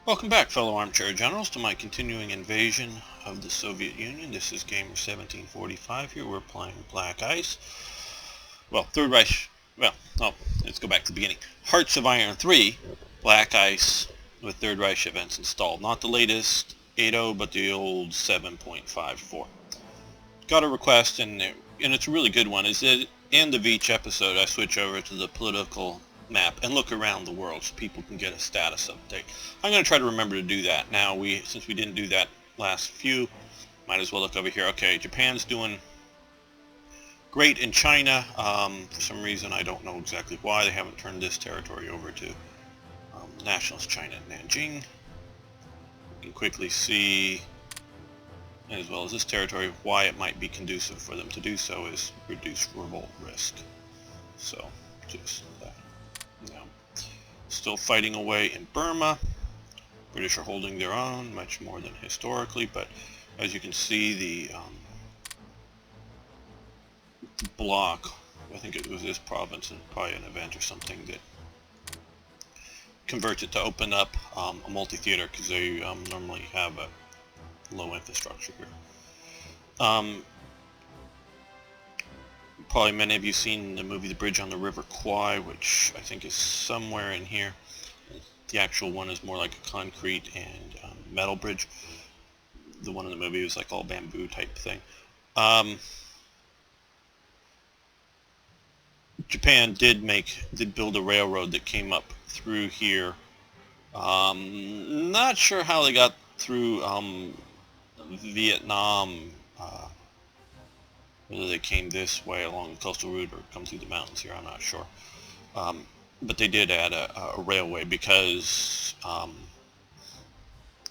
Welcome back, fellow armchair generals, to my continuing invasion of the Soviet Union. This is Gamer 1745 here. We're playing BlackICE. Well, Third Reich. Let's go back to the beginning. Hearts of Iron 3, BlackICE with Third Reich Events installed. Not the latest 8.0, but the old 7.54. Got a request, and it's a really good one. Is that at the end of each episode, I switch over to the political map and look around the world so people can get a status update. I'm going to try to remember to do that. Now, since we didn't do that last few, might as well look over here. Okay, Japan's doing great in China. For some reason, I don't know exactly why they haven't turned this territory over to Nationalist China and Nanjing. You can quickly see, as well as this territory, why it might be conducive for them to do so is reduce revolt risk. So, just that. Now, still fighting away in Burma. British are holding their own, much more than historically, but as you can see, the block, I think it was this province, and probably an event or something that converts it to open up a multi-theater, because they normally have a low infrastructure here. Probably many of you seen the movie The Bridge on the River Kwai, which I think is somewhere in here. The actual one is more like a concrete and metal bridge. The one in the movie was like all bamboo type thing. Japan did build a railroad that came up through here. Not sure how they got through Vietnam, whether they came this way along the coastal route or come through the mountains here, I'm not sure. But they did add a railway because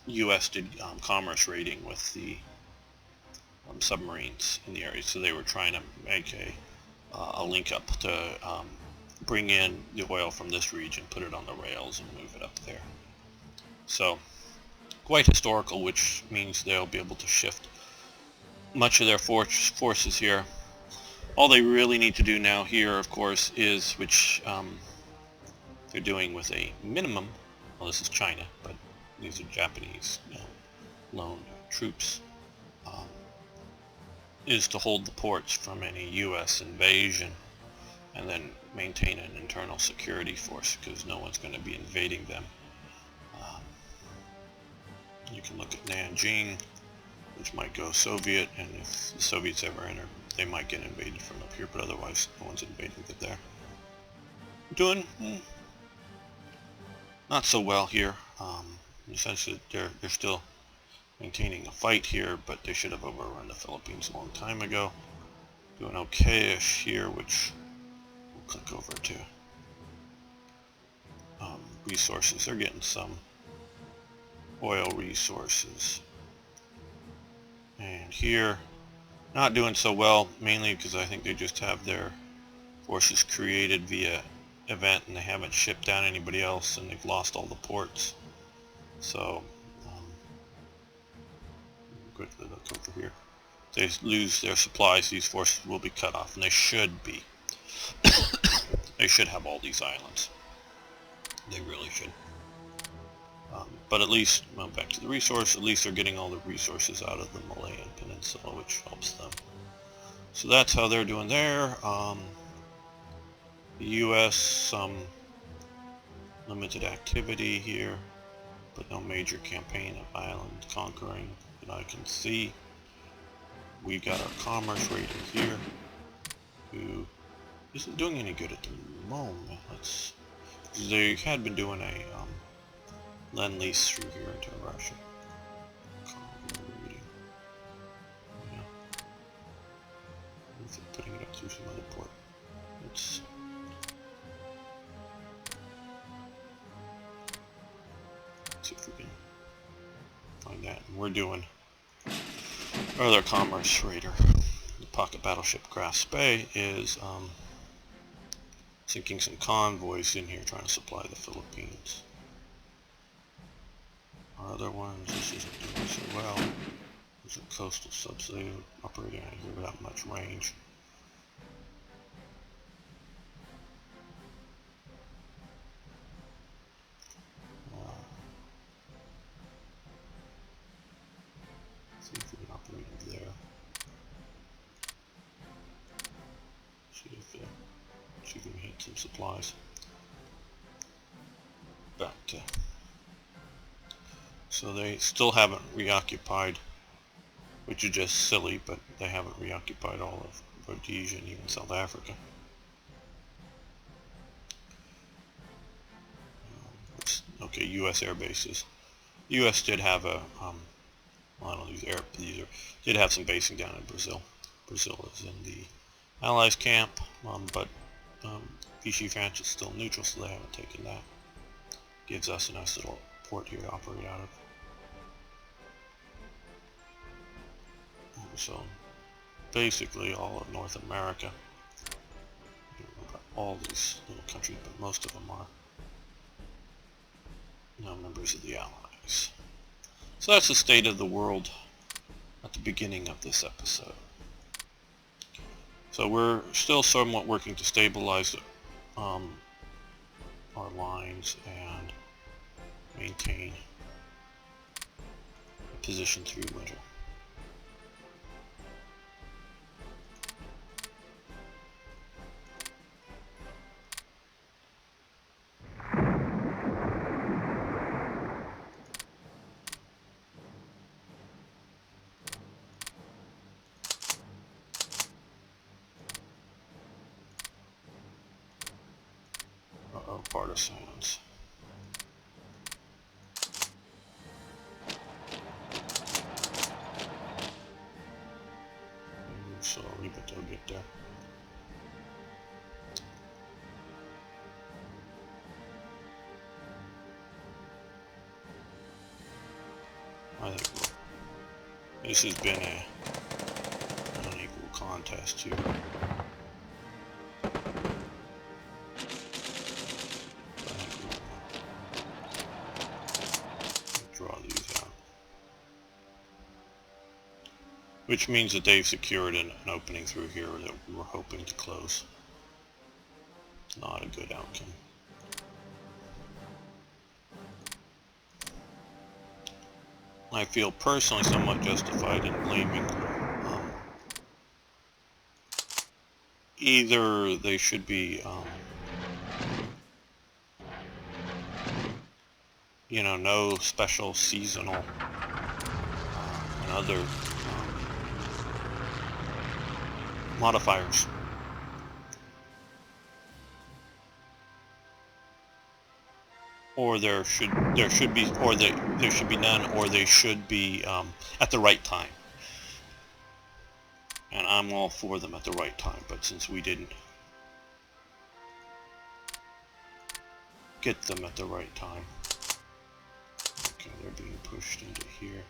U.S. did commerce raiding with the submarines in the area, so they were trying to make a link up to bring in the oil from this region, put it on the rails, and move it up there. So, quite historical, which means they'll be able to shift much of their forces here. All they really need to do now here, of course, is, which they're doing with a minimum, well, this is China, but these are Japanese loaned troops, is to hold the ports from any U.S. invasion and then maintain an internal security force, because no one's going to be invading them. You can look at Nanjing, which might go Soviet, and if the Soviets ever enter, they might get invaded from up here, but otherwise no one's invading it there. Doing not so well here. In the sense that they're still maintaining a fight here, but they should have overrun the Philippines a long time ago. Doing okay-ish here, which we'll click over to resources. They're getting some oil resources. And here, not doing so well, mainly because I think they just have their forces created via event and they haven't shipped down anybody else, and they've lost all the ports. So, quickly look over here. If they lose their supplies, these forces will be cut off, and they should be. They should have all these islands. They really should. But at least, well, back to the resource, at least they're getting all the resources out of the Malayan Peninsula, which helps them. So that's how they're doing there. The U.S., some limited activity here, but no major campaign of island conquering that I can see. We got our commerce raider here, who isn't doing any good at the moment. They had been doing a lend-lease through here into Russia. Yeah. Putting it up through some other port. Let's see if we can find that. And we're doing our other commerce raider. The pocket battleship Grass Bay is sinking some convoys in here, trying to supply the Philippines. Our other ones, this isn't doing so well. These are coastal subs, so they're operating out here without much range. some supplies. Back to, so they still haven't reoccupied, which is just silly, but they haven't reoccupied all of Rhodesia and even South Africa. Okay, U.S. air bases. The U.S. did have a, well, I don't know, did have some basing down in Brazil. Brazil is in the Allies camp, but Vichy France is still neutral, so they haven't taken that. Gives us a nice little port here to operate out of. So basically all of North America, all these little countries, but most of them are now members of the Allies. So that's the state of the world at the beginning of this episode. So we're still somewhat working to stabilize our lines and maintain a position through winter. Uh-oh, partisans. Move slowly, but they'll get there. I think this has been an unequal contest here. Draw these out. Which means that they've secured an opening through here that we were hoping to close. Not a good outcome. I feel personally somewhat justified in blaming either they should be you know, no special seasonal and other modifiers. Or there should be none, or they should be at the right time. And I'm all for them at the right time, but since we didn't get them at the right time, okay, they're being pushed into here.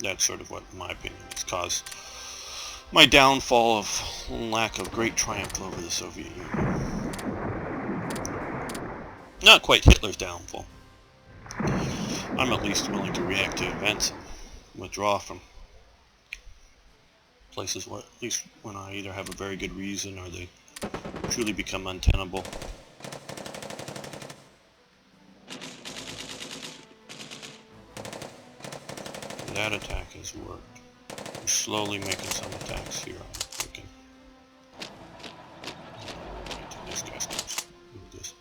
That's sort of what, in my opinion, has caused my downfall of lack of great triumph over the Soviet Union. Not quite Hitler's downfall. I'm at least willing to react to events and withdraw from places, at least when I either have a very good reason or they truly become untenable. That attack has worked. We're slowly making some attacks here. I'm thinking. Wait till this guy starts. Move this.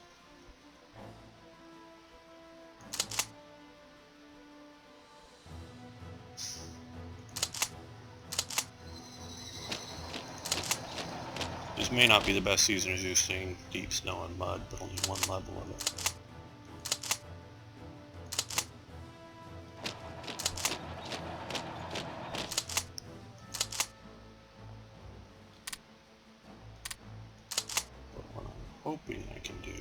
This may not be the best season as you're seeing deep snow and mud, but only one level of it. Hoping I can do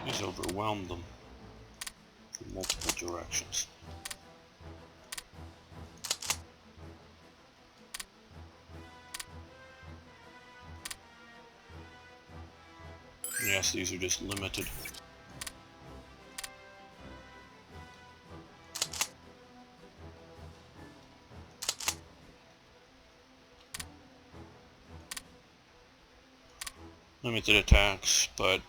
is overwhelm them from multiple directions. Yes, these are just limited. limited attacks, but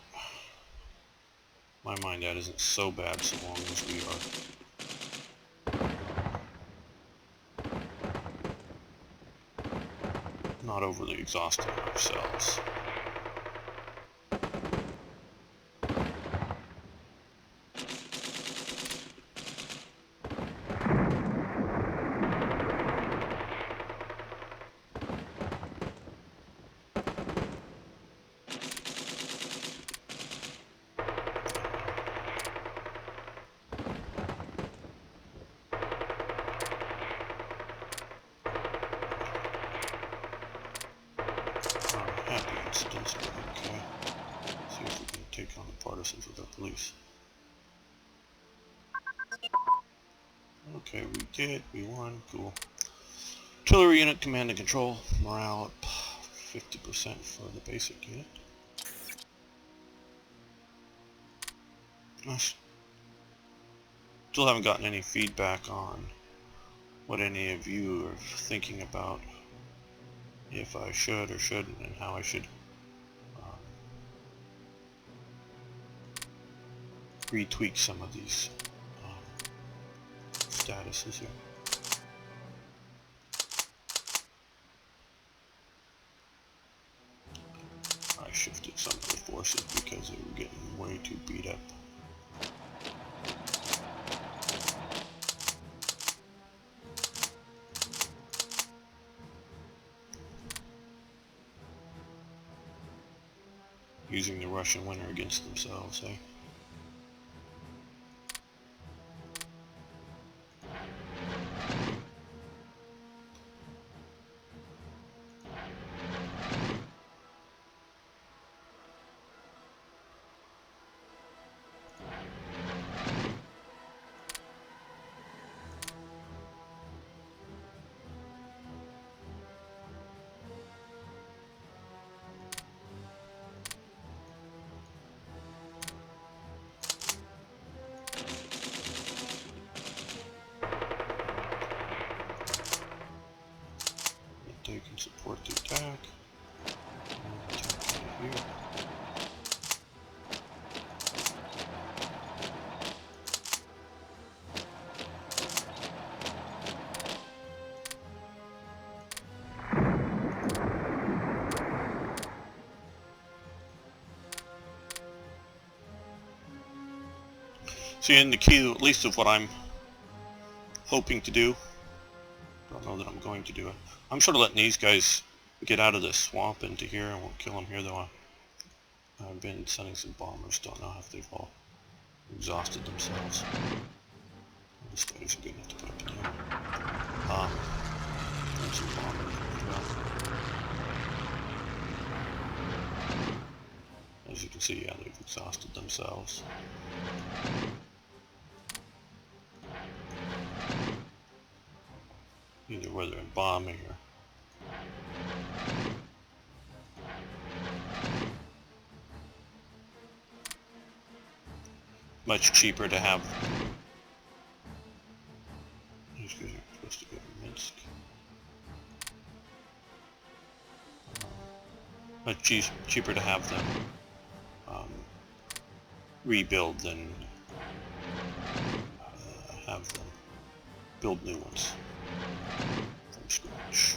my mind that isn't so bad so long as we are not overly exhausting ourselves. Happy instance, but okay. See if we can take on the partisans with our police. Okay, we did. We won. Cool. Artillery unit command and control. Morale up 50% for the basic unit. I still haven't gotten any feedback on what any of you are thinking about if I should or shouldn't, and how I should retweak some of these statuses here. I shifted some of the forces because they were getting way too beat up. Using the Russian winter against themselves, eh? They can support the attack. And attack right here. See, and the key, at least of what I'm hoping to do, don't know that I'm going to do it. I'm sort of letting these guys get out of this swamp into here. I won't kill them here though. I've been sending some bombers. Don't know if they've all exhausted themselves. The spiders are good enough to put up in here. And some bombers as well. As you can see, yeah, they've exhausted themselves. Either whether in bombing or much cheaper to have. These guys are supposed to go to Minsk. Much cheaper to have them rebuild than have them build new ones from scratch.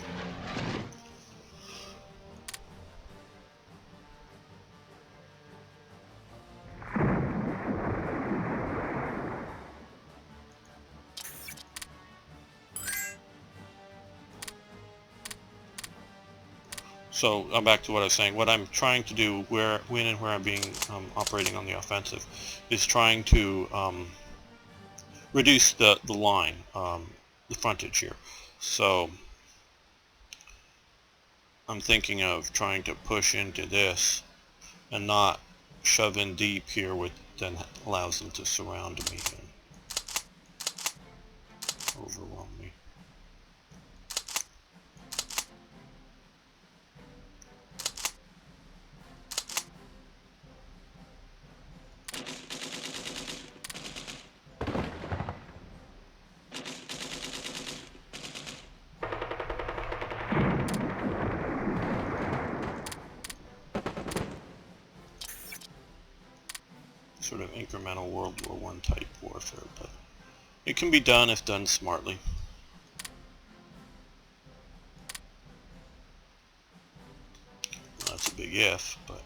So I'm back to what I was saying. What I'm trying to do, when and where I'm being operating on the offensive, is trying to reduce the line, the frontage here. So I'm thinking of trying to push into this and not shove in deep here, which then allows them to surround me and overwhelm me. sort of incremental World War I type warfare, but it can be done if done smartly. Well, that's a big if, but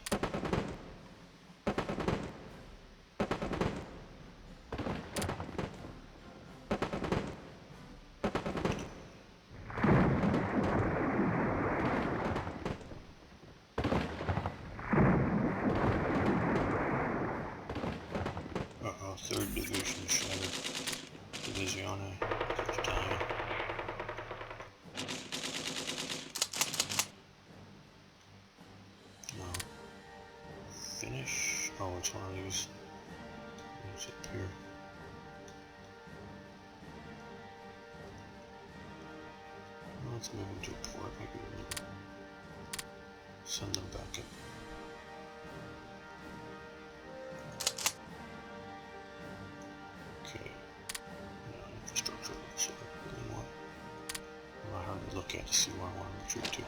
third division shattered. Divisione. Battalion. No. Finish. Oh, it's one of these. It's up here. Well, let's move them to a port. Maybe we'll send them back up. Okay. Infrastructure. So, anymore. Not hard to look at to see where I want to retreat to.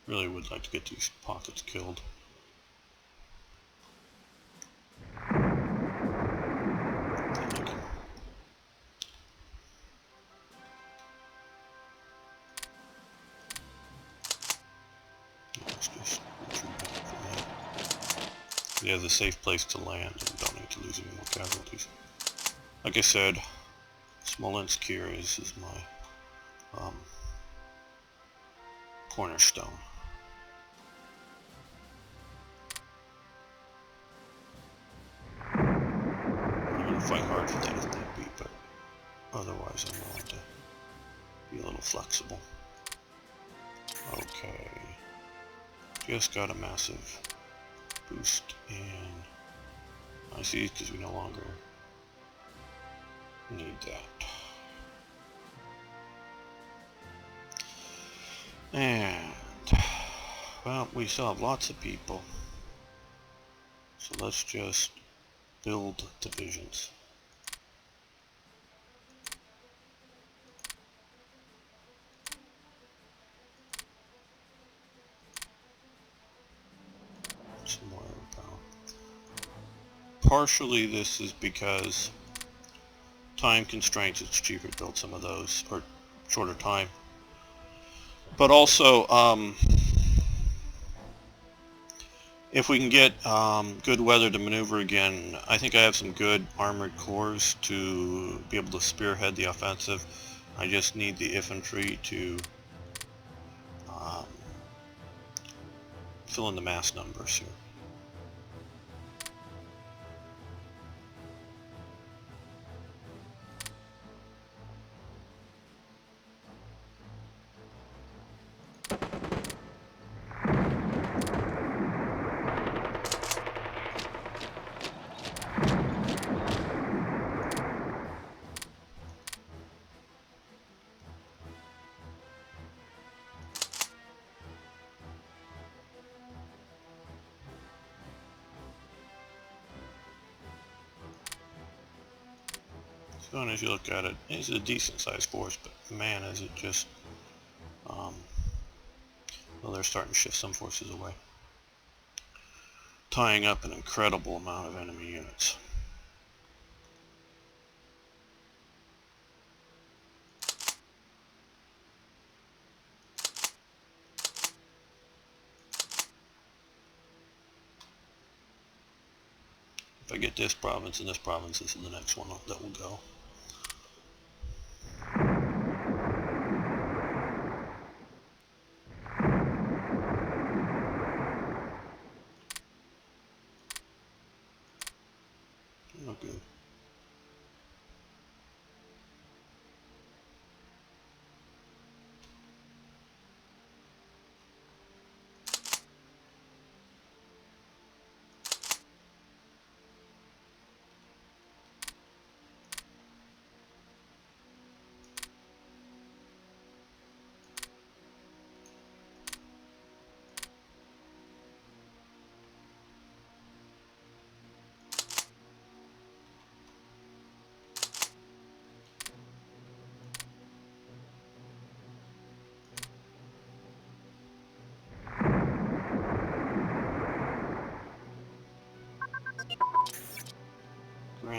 Really would like to get these pockets killed. We have the safe place to land and don't need to lose any more casualties. Like I said, Smolensk here is my cornerstone. I'm going to fight hard for that if need be, but otherwise I'm willing to be a little flexible. Okay, just got a massive boost in ICs because we no longer need that. And, well, we still have lots of people, so let's just build divisions. Some more air power. Partially this is because time constraints, it's cheaper to build some of those, or shorter time. But also, if we can get good weather to maneuver again, I think I have some good armored cores to be able to spearhead the offensive. I just need the infantry to fill in the mass numbers here. So, and as you look at it, it's a decent sized force, but man, is it just, well, they're starting to shift some forces away, tying up an incredible amount of enemy units. If I get this province and this province, this is the next one that will go. Oh, good.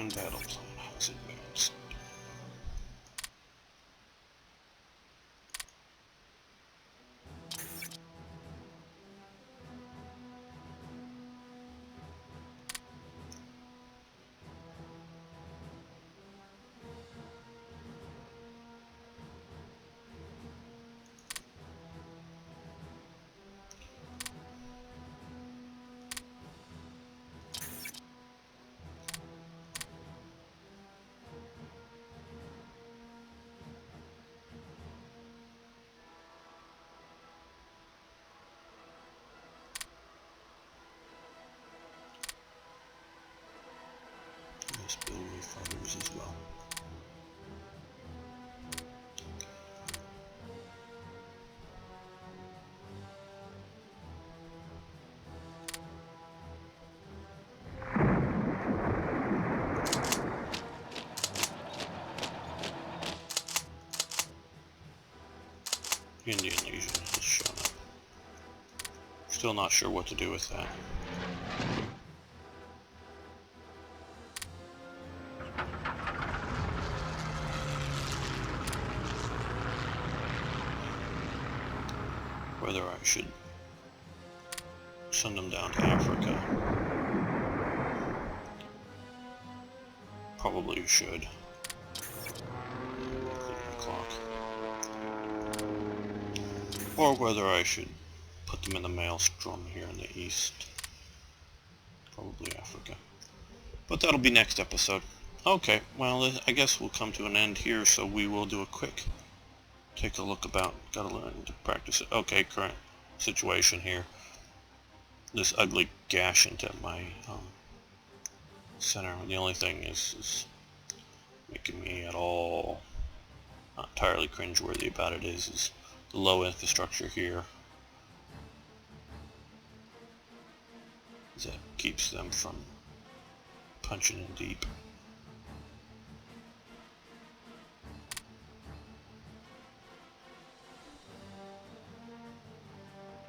and battle plan has advanced. Let's build new fighters as well. Indian Legion has shown up. Still not sure what to do with that. Whether I should send them down to Africa. Probably should. Or whether I should put them in the maelstrom here in the east. Probably Africa. But that'll be next episode. Okay, well, I guess we'll come to an end here, so we will do a quick take a look about, gotta learn to practice it. Okay, current situation here. This ugly gash into my center. The only thing is making me at all not entirely cringeworthy about it is the low infrastructure here. That keeps them from punching in deep.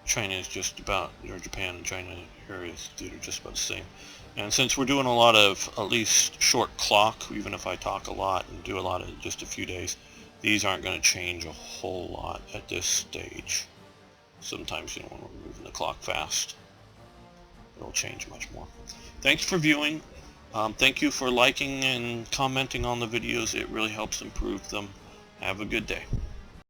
China is just about, or Japan and China areas are just about the same. And since we're doing a lot of at least short clock, even if I talk a lot and do a lot of just a few days, these aren't going to change a whole lot at this stage. Sometimes, when we're moving the clock fast, it'll change much more. Thanks for viewing. Thank you for liking and commenting on the videos. It really helps improve them. Have a good day.